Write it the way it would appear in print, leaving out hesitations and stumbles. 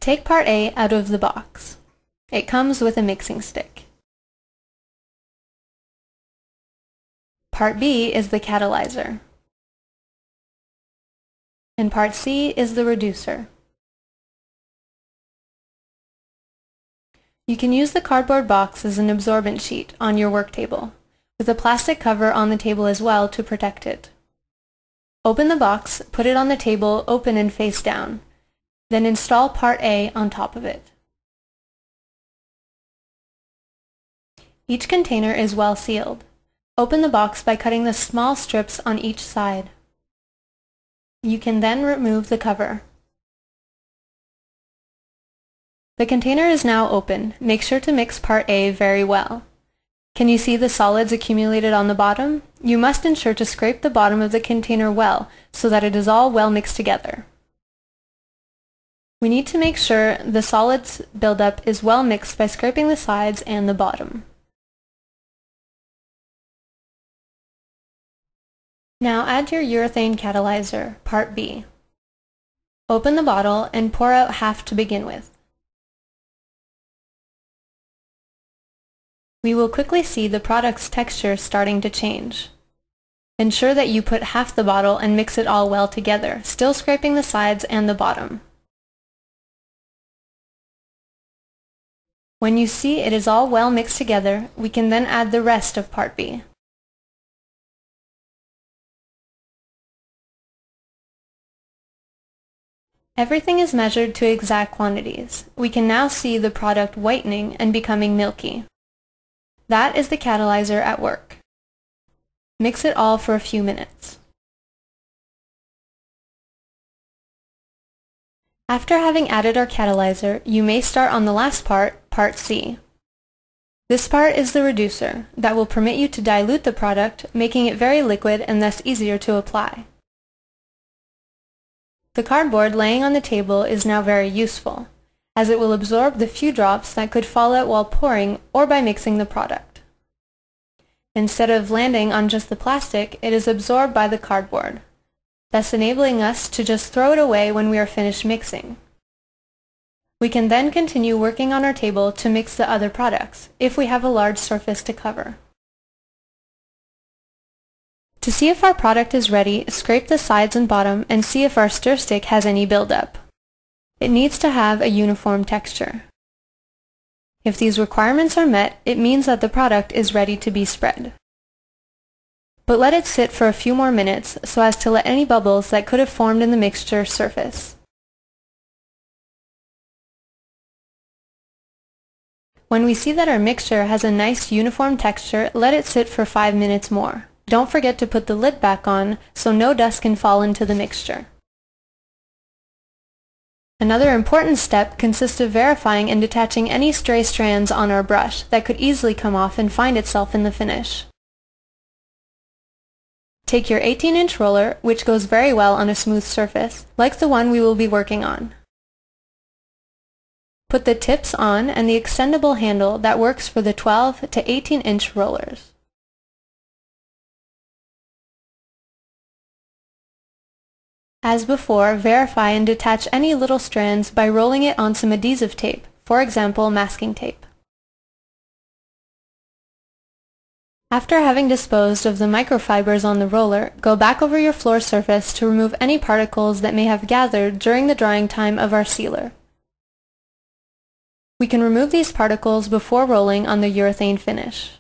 Take part A out of the box. It comes with a mixing stick. Part B is the catalyzer. And part C is the reducer. You can use the cardboard box as an absorbent sheet on your work table, with a plastic cover on the table as well to protect it. Open the box, put it on the table open and face down, then install part A on top of it. Each container is well sealed. Open the box by cutting the small strips on each side. You can then remove the cover. The container is now open. Make sure to mix part A very well. Can you see the solids accumulated on the bottom? You must ensure to scrape the bottom of the container well so that it is all well mixed together. We need to make sure the solids buildup is well mixed by scraping the sides and the bottom. Now add your urethane catalyzer, part B. Open the bottle and pour out half to begin with. We will quickly see the product's texture starting to change. Ensure that you put half the bottle and mix it all well together, still scraping the sides and the bottom. When you see it is all well mixed together, we can then add the rest of part B. Everything is measured to exact quantities. We can now see the product whitening and becoming milky. That is the catalyzer at work. Mix it all for a few minutes. After having added our catalyzer, you may start on the last part, part C. This part is the reducer that will permit you to dilute the product, making it very liquid and thus easier to apply. The cardboard laying on the table is now very useful, as it will absorb the few drops that could fall out while pouring or by mixing the product. Instead of landing on just the plastic, it is absorbed by the cardboard, thus enabling us to just throw it away when we are finished mixing. We can then continue working on our table to mix the other products, if we have a large surface to cover. To see if our product is ready, scrape the sides and bottom and see if our stir stick has any buildup. It needs to have a uniform texture. If these requirements are met, it means that the product is ready to be spread. But let it sit for a few more minutes so as to let any bubbles that could have formed in the mixture surface. When we see that our mixture has a nice uniform texture, let it sit for 5 minutes more. Don't forget to put the lid back on so no dust can fall into the mixture. Another important step consists of verifying and detaching any stray strands on our brush that could easily come off and find itself in the finish. Take your 18-inch roller, which goes very well on a smooth surface, like the one we will be working on. Put the tips on and the extendable handle that works for the 12 to 18-inch rollers. As before, verify and detach any little strands by rolling it on some adhesive tape, for example, masking tape. After having disposed of the microfibers on the roller, go back over your floor surface to remove any particles that may have gathered during the drying time of our sealer. We can remove these particles before rolling on the urethane finish.